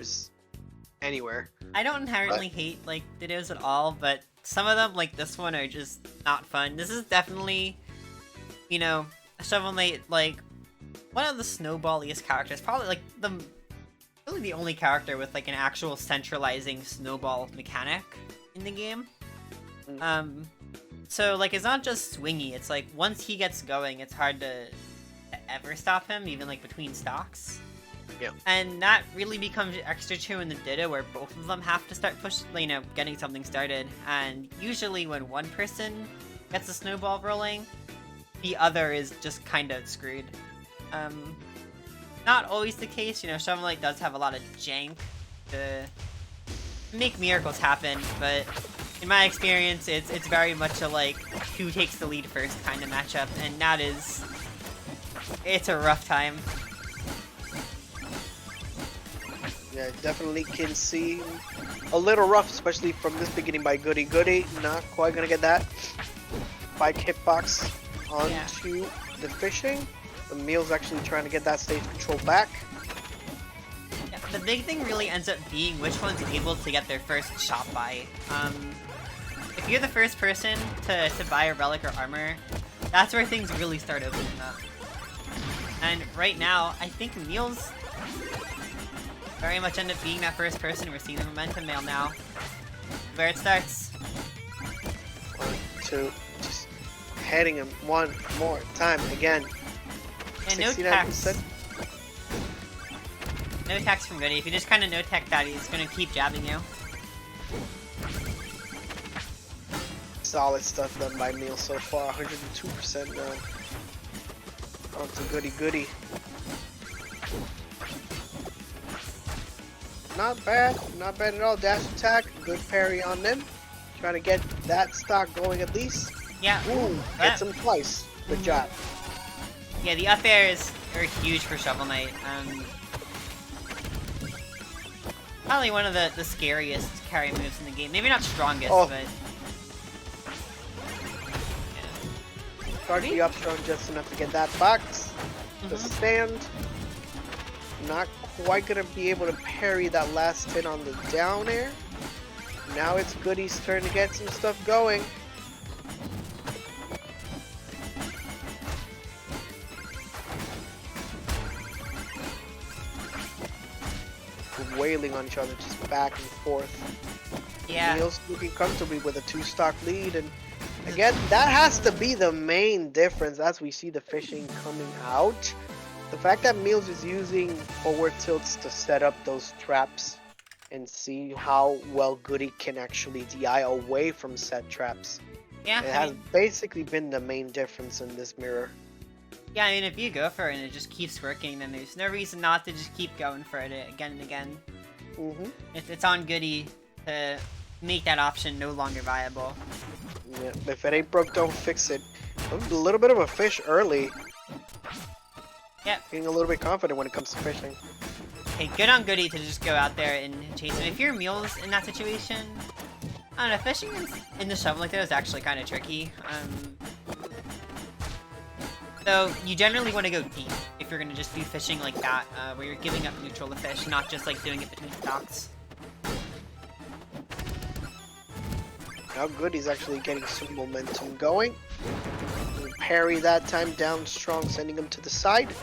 Dittos anywhere. I don't inherently hate like Dittos at all, but some of them, like this one, are just not fun. This is definitely, you know, a Shovel Knight, like one of the snowballiest characters. Probably like really the only character with like an actual centralizing snowball mechanic in the game. So like it's not just swingy. It's like once he gets going, it's hard to ever stop him, even like between stocks. Yeah. And that really becomes extra true in the Ditto, where both of them have to start getting something started. And usually when one person gets a snowball rolling, the other is just kind of screwed. Not always the case, Shovel Knight does have a lot of jank to make miracles happen, but in my experience, it's very much a like who takes the lead first kind of matchup, and that is, it's a rough time. Yeah, definitely can see a little rough, especially from this beginning by Ghoodyghoody. Not quite gonna get that. Spike hitbox onto the fishing. The Meeles actually trying to get that stage control back. Yeah, the big thing really ends up being which one's able to get their first shot buy. If you're the first person to buy a relic or armor, that's where things really start opening up. And right now, I think Meeles very much end up being that first person. We're seeing the momentum mail now. Where it starts. 1, 2, just heading him one more time again. And no tax. No tax from Goody. If you just kind of no-tech that, he's going to keep jabbing you. Solid stuff done by Meeles so far. 102% now. On to Ghoodyghoody. Not bad at all. Dash attack, good parry on them. Trying to get that stock going at least. Yeah. Ooh, gets him twice. Good job. Yeah, the up airs are huge for Shovel Knight. Probably one of the scariest carry moves in the game. Maybe not strongest, but... Charge the up strong just enough to get that box. The stand. Not quite gonna be able to parry that last hit on the down air. Now it's Goody's turn to get some stuff going. Wailing on each other, just back and forth. Yeah. Meeles looking comfortably with a 2-stock lead, and again, that has to be the main difference as we see the fishing coming out. The fact that Meeles is using forward tilts to set up those traps and see how well Goody can actually DI away from set traps. Yeah, it has basically been the main difference in this mirror. Yeah, I mean, if you go for it and it just keeps working, then there's no reason not to just keep going for it again and again. It's on Goody to make that option no longer viable. Yeah, if it ain't broke, don't fix it. A little bit of a fish early. Yep. Getting a little bit confident when it comes to fishing. Okay, good on Goody to just go out there and chase him. If you're Meeles in that situation, I don't know, fishing in the shovel like that is actually kind of tricky. So you generally want to go deep if you're going to just do fishing like that, where you're giving up neutral to fish, not just like doing it between stocks. How good he's actually getting some momentum going. Parry that time down strong, sending him to the side.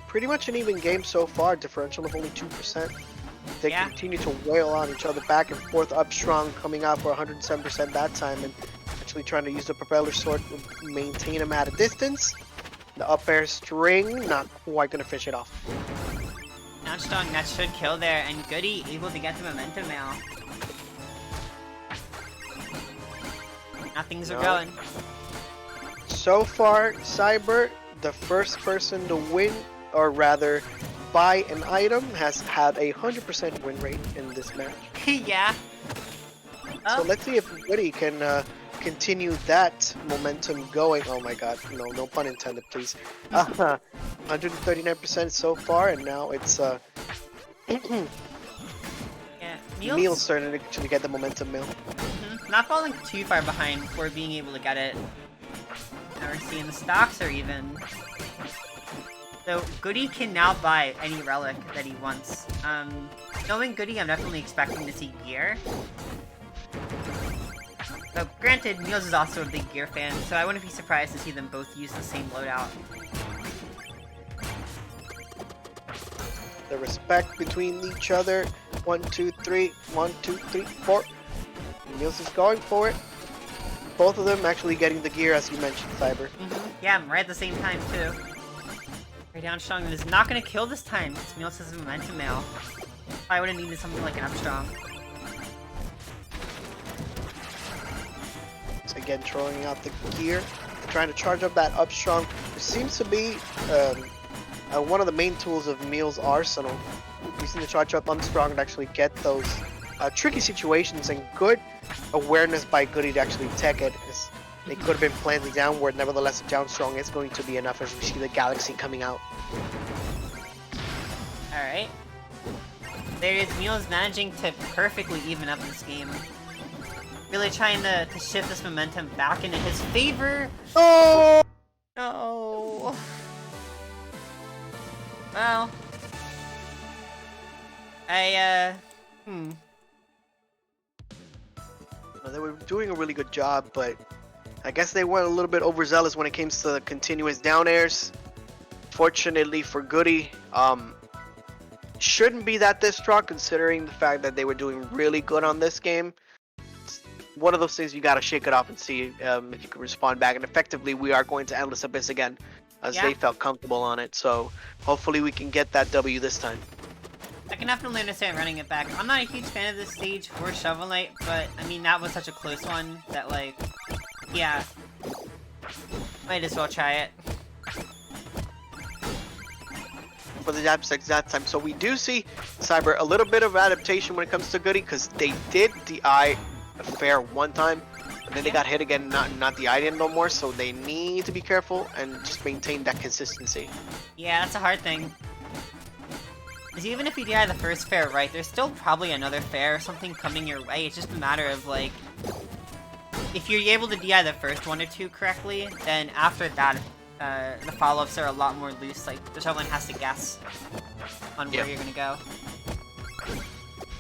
Pretty much an even game so far, differential of only 2%. They continue to wail on each other back and forth, up strong, coming out for 107% that time, and actually trying to use the propeller sword to maintain him at a distance. The up air string, not quite gonna fish it off. Not strong, that should kill there, and Goody able to get the momentum now. Now things are going. So far, Cyber, the first person to win, or rather, buy an item, has had a 100% win rate in this match. Yeah. So let's see if Goody can continue that momentum going. Oh my god, no pun intended, please. 139% so far, and now it's Meeles starting to actually get the momentum mill. Not falling too far behind before being able to get it. RRC in the stocks are even. So Goody can now buy any relic that he wants. Knowing Goody, I'm definitely expecting to see gear. Though, granted, Meeles is also a big gear fan, so I wouldn't be surprised to see them both use the same loadout. The respect between each other. 1, 2, 3. 1, 2, 3, 4. Meeles is going for it. Both of them actually getting the gear, as you mentioned, Cyber. Yeah, right at the same time, too. Very down strong is not going to kill this time. It's Meeles' momentum mail. I would have needed something like an up strong. So again, throwing out the gear, trying to charge up that up strong. It seems to be one of the main tools of Meeles' arsenal. Using the charge up strong and actually get those tricky situations, and good awareness by Goody to actually tech it. As they could have been planted downward, nevertheless, down strong is going to be enough as we see the galaxy coming out. Alright. There is Meeles managing to perfectly even up this game. Really trying to shift this momentum back into his favor. Oh! No. Well. Well, they were doing a really good job, but I guess they were a little bit overzealous when it came to the continuous down airs. Fortunately for Goody, shouldn't be that distraught considering the fact that they were doing really good on this game. It's one of those things you gotta shake it off and see if you can respond back. And effectively, we are going to Endless Abyss again, as they felt comfortable on it. So hopefully we can get that W this time. I can definitely understand running it back. I'm not a huge fan of this stage for Shovel Knight, but I mean that was such a close one that like, yeah, might as well try it. For the that time. So we do see Cyber a little bit of adaptation when it comes to Goody, because they did DI a fair one time, and then they got hit again, not DI'd in no more, so they need to be careful and just maintain that consistency. Yeah, that's a hard thing. Because even if you DI the first fair right, there's still probably another fair or something coming your way. It's just a matter of like, if you're able to DI the first one or two correctly, then after that, the follow-ups are a lot more loose. Like, the Shovel Knight has to guess on where you're gonna go.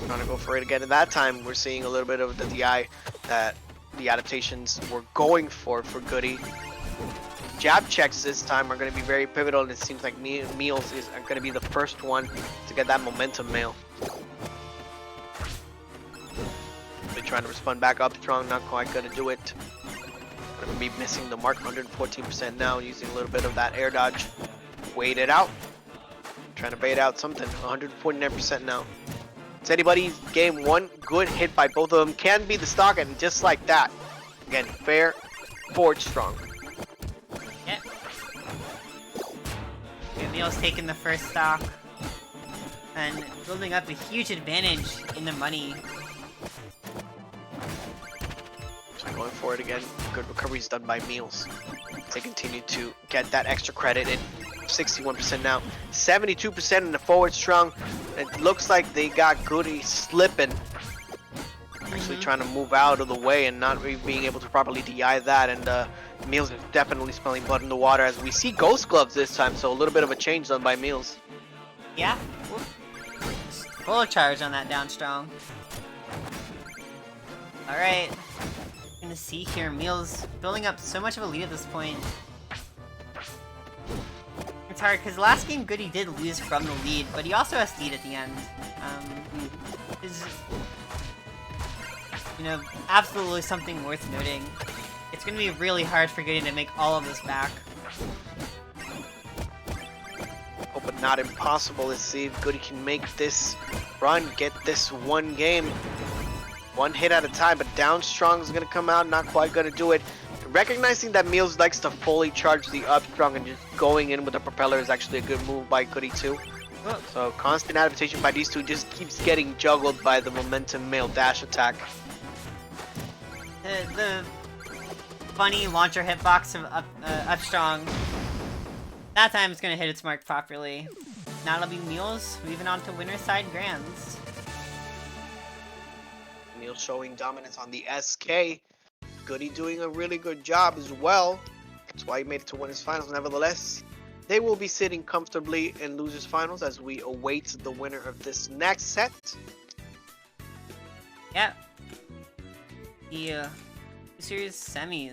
Trying to go for it again. At that time, we're seeing a little bit of the DI that the adaptations were going for Goody. Jab checks this time are going to be very pivotal, and it seems like Meeles is going to be the first one to get that momentum mail. They're trying to respond back up strong, not quite going to do it. Going to be missing the mark, 114% now, using a little bit of that air dodge. Wait it out. Trying to bait out something, 149% now. It's anybody's game. One good hit by both of them can be the stock, and just like that, again, fair, forward strong. Yeah. Meeles taking the first stock and building up a huge advantage in the money. So going for it again. Good recoveries done by Meeles. They continue to get that extra credit in. 61% now, 72% in the forward strong. It looks like they got Goody slipping. Actually trying to move out of the way and not really being able to properly DI that, and Meeles is definitely smelling blood in the water as we see Ghost Gloves this time, so a little bit of a change done by Meeles. Yeah. Full charge on that down strong. Alright. Gonna see here, Meeles building up so much of a lead at this point. It's hard because last game Goody did lose from the lead, but he also has lead at the end. Is, you know, absolutely something worth noting. It's gonna be really hard for Goody to make all of this back. Oh, but not impossible. Let's see if Goody can make this run, get this one game. One hit at a time, but down strong is gonna come out, not quite gonna do it. Recognizing that Meeles likes to fully charge the up strong and just going in with the propeller is actually a good move by Goody too. So constant adaptation by these two just keeps getting juggled by the momentum mail dash attack. The funny launcher hitbox of up strong. That time it's gonna hit its mark properly. Now it'll be Meeles moving on to winner side grands. Meeles showing dominance on the SK. Goody doing a really good job as well. That's why he made it to winners finals. Nevertheless, They will be sitting comfortably in losers finals as we await the winner of this next set. Yeah. The series semis.